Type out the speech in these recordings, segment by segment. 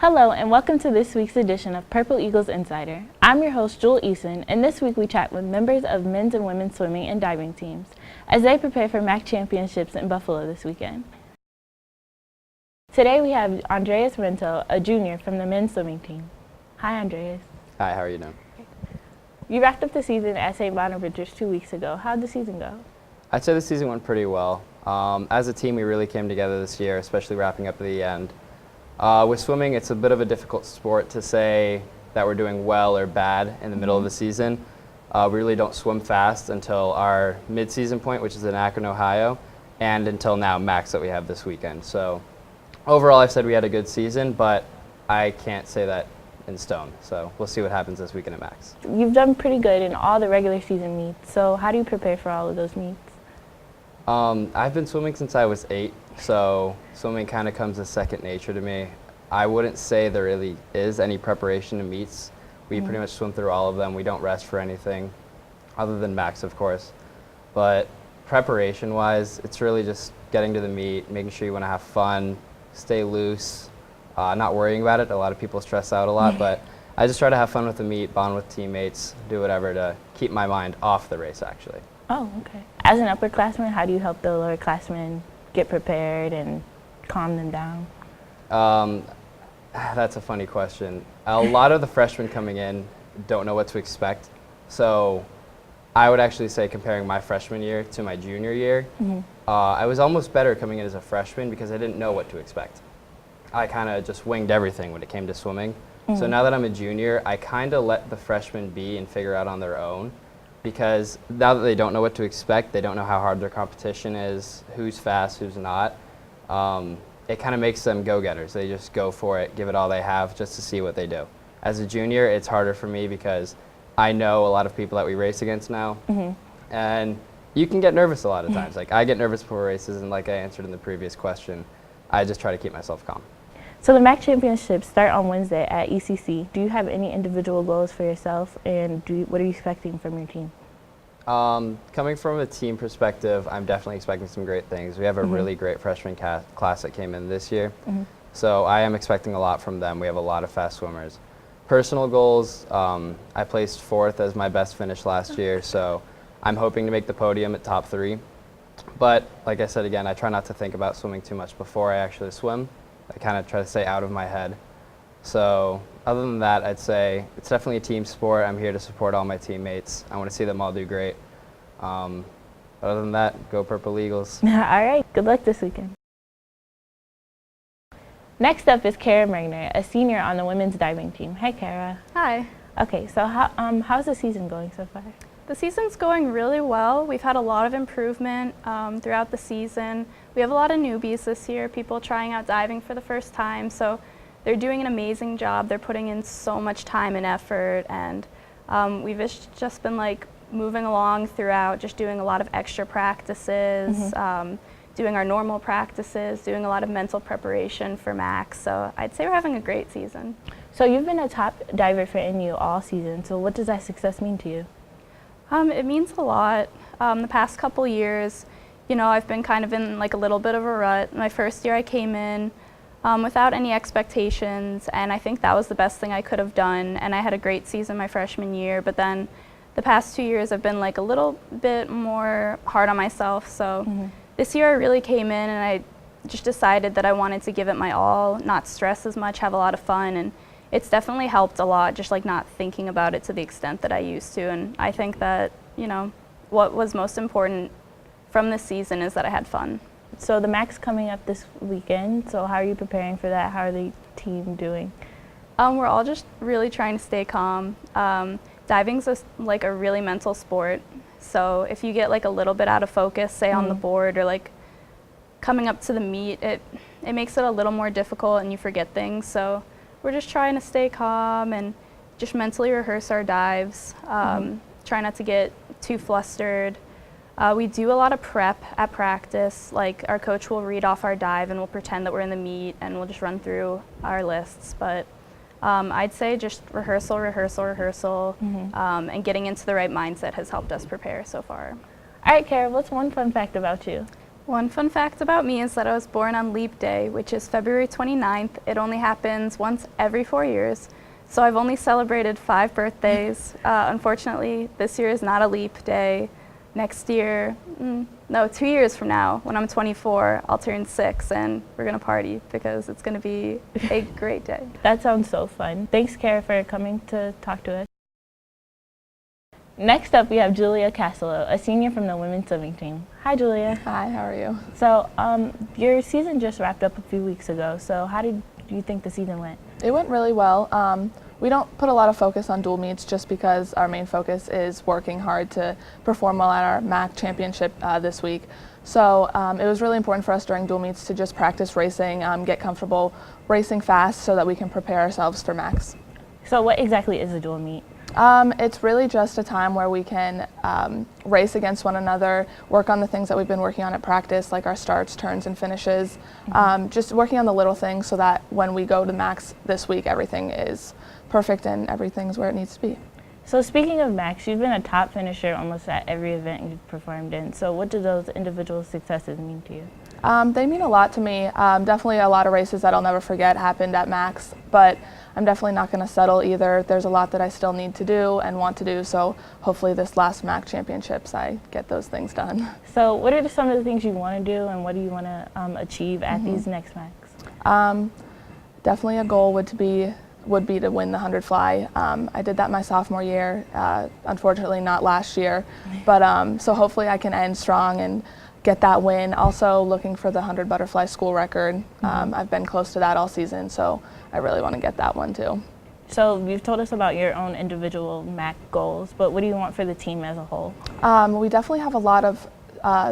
Hello and welcome to this week's edition of Purple Eagles Insider. I'm your host Jewel Eason, and this week we chat with members of men's and women's swimming and diving teams as they prepare for MAAC Championships in Buffalo this weekend. Today we have Andreas Rintel, a junior from the men's swimming team. Hi Andreas. Hi, how are you doing? You wrapped up the season at St. Bonaventure's 2 weeks ago. How'd the season go? I'd say the season went pretty well. As a team, we really came together this year, especially wrapping up at the end. With swimming, it's a bit of a difficult sport to say that we're doing well or bad in the middle of the season. We really don't swim fast until our mid-season point, which is in Akron, Ohio, and until now, MAACs that we have this weekend. So overall, I've said we had a good season, but I can't say that in stone. So we'll see what happens this weekend at MAACs. You've done pretty good in all the regular season meets, so how do you prepare for all of those meets? I've been swimming since I was 8, so swimming kind of comes as second nature to me. I wouldn't say there really is any preparation to meets. We pretty much swim through all of them. We don't rest for anything, other than MAACs, of course. But preparation-wise, it's really just getting to the meet, making sure you want to have fun, stay loose, not worrying about it. A lot of people stress out a lot, but I just try to have fun with the meet, bond with teammates, do whatever to keep my mind off the race, actually. Oh, okay. As an upperclassman, how do you help the lowerclassmen get prepared and calm them down? That's a funny question. A lot of the freshmen coming in don't know what to expect. So I would actually say, comparing my freshman year to my junior year, I was almost better coming in as a freshman because I didn't know what to expect. I kind of just winged everything when it came to swimming. So now that I'm a junior, I kind of let the freshmen be and figure out on their own, because now that they don't know what to expect, they don't know how hard their competition is, who's fast, who's not. It kind of makes them go-getters. They just go for it, give it all they have just to see what they do. As a junior, it's harder for me because I know a lot of people that we race against now, and you can get nervous a lot of times. Like, I get nervous before races, and like I answered in the previous question, I just try to keep myself calm. So the MAAC Championships start on Wednesday at ECC. Do you have any individual goals for yourself, and what are you expecting from your team? Coming from a team perspective, I'm definitely expecting some great things. We have a really great freshman class that came in this year, so I am expecting a lot from them. We have a lot of fast swimmers. Personal goals, I placed 4th as my best finish last year, so I'm hoping to make the podium at top 3. But like I said again, I try not to think about swimming too much before I actually swim. I kind of try to stay out of my head. So other than that, I'd say it's definitely a team sport. I'm here to support all my teammates. I want to see them all do great. Other than that, go Purple Eagles. All right, good luck this weekend. Next up is Cara Mergner, a senior on the women's diving team. Hi, Cara. Hi. Okay, so how's the season going so far? The season's going really well. We've had a lot of improvement throughout the season. We have a lot of newbies this year, people trying out diving for the first time, so they're doing an amazing job. They're putting in so much time and effort, and we've just been like moving along throughout, just doing a lot of extra practices, doing our normal practices, doing a lot of mental preparation for MAAC. So I'd say we're having a great season. So you've been a top diver for NU all season, so what does that success mean to you? It means a lot. The past couple years, you know, I've been kind of in like a little bit of a rut. My first year I came in without any expectations, and I think that was the best thing I could have done, and I had a great season my freshman year, but then the past 2 years I've been like a little bit more hard on myself. So this year I really came in and I just decided that I wanted to give it my all, not stress as much, have a lot of fun, and it's definitely helped a lot, just like not thinking about it to the extent that I used to. And I think that, you know, what was most important from this season is that I had fun. So the MAAC's coming up this weekend, so how are you preparing for that? How are the team doing? We're all just really trying to stay calm. Diving's like a really mental sport, so if you get like a little bit out of focus, say on the board or like coming up to the meet, it makes it a little more difficult and you forget things. So we're just trying to stay calm and just mentally rehearse our dives, try not to get too flustered. We do a lot of prep at practice. Like, our coach will read off our dive and we'll pretend that we're in the meet and we'll just run through our lists. But I'd say just rehearsal, and getting into the right mindset has helped us prepare so far. All right, Cara, what's one fun fact about you? One fun fact about me is that I was born on Leap Day, which is February 29th. It only happens once every 4 years. So I've only celebrated 5 birthdays. Unfortunately, this year is not a leap day. Next year, no, 2 years from now, when I'm 24, I'll turn 6 and we're gonna party because it's gonna be a great day. That sounds so fun. Thanks, Cara, for coming to talk to us. Next up, we have Julia Casolo, a senior from the women's swimming team. Hi, Julia. Hi, how are you? So, your season just wrapped up a few weeks ago. So, how did you think the season went? It went really well. We don't put a lot of focus on dual meets just because our main focus is working hard to perform well at our MAAC Championship this week. So it was really important for us during dual meets to just practice racing, get comfortable racing fast so that we can prepare ourselves for MAACs. So, what exactly is a dual meet? It's really just a time where we can race against one another, work on the things that we've been working on at practice, like our starts, turns, and finishes. Just working on the little things so that when we go to MAACs this week, everything is perfect and everything's where it needs to be. So, speaking of MAACs, you've been a top finisher almost at every event you've performed in. So, what do those individual successes mean to you? They mean a lot to me. Definitely a lot of races that I'll never forget happened at MAACs, but I'm definitely not going to settle either. There's a lot that I still need to do and want to do, so hopefully this last MAAC Championships I get those things done. So, what are some of the things you want to do and what do you want to achieve at these next MAACs? Definitely a goal would be to win the 100 fly. I did that my sophomore year, unfortunately not last year, but so hopefully I can end strong and get that win. Also looking for the 100 butterfly school record. I've been close to that all season, so I really want to get that one too. So you've told us about your own individual MAAC goals, but what do you want for the team as a whole? We definitely have a lot of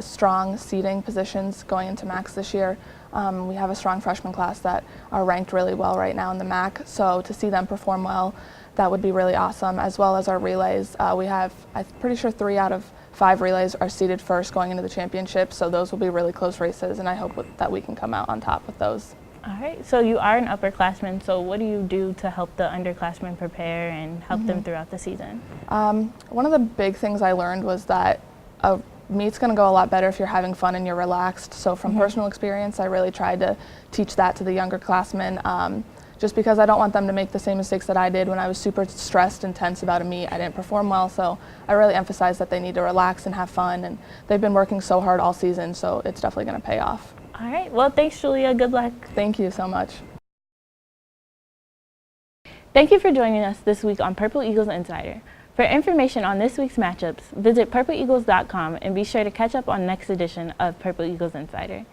strong seeding positions going into MAACs this year. We have a strong freshman class that are ranked really well right now in the MAAC, so to see them perform well, that would be really awesome, as well as our relays. We have, I'm pretty sure 3 out of 5 relays are seeded first going into the championship, so those will be really close races, and I hope that we can come out on top with those. All right, so you are an upperclassman, so what do you do to help the underclassmen prepare and help them throughout the season? One of the big things I learned was that a meet's going to go a lot better if you're having fun and you're relaxed. So from personal experience, I really tried to teach that to the younger classmen, just because I don't want them to make the same mistakes that I did when I was super stressed and tense about a meet. I didn't perform well, so I really emphasized that they need to relax and have fun, and they've been working so hard all season, so it's definitely going to pay off. All right, well, thanks, Julia. Good luck. Thank you so much. Thank you for joining us this week on Purple Eagles Insider. For information on this week's matchups, visit purpleeagles.com and be sure to catch up on next edition of Purple Eagles Insider.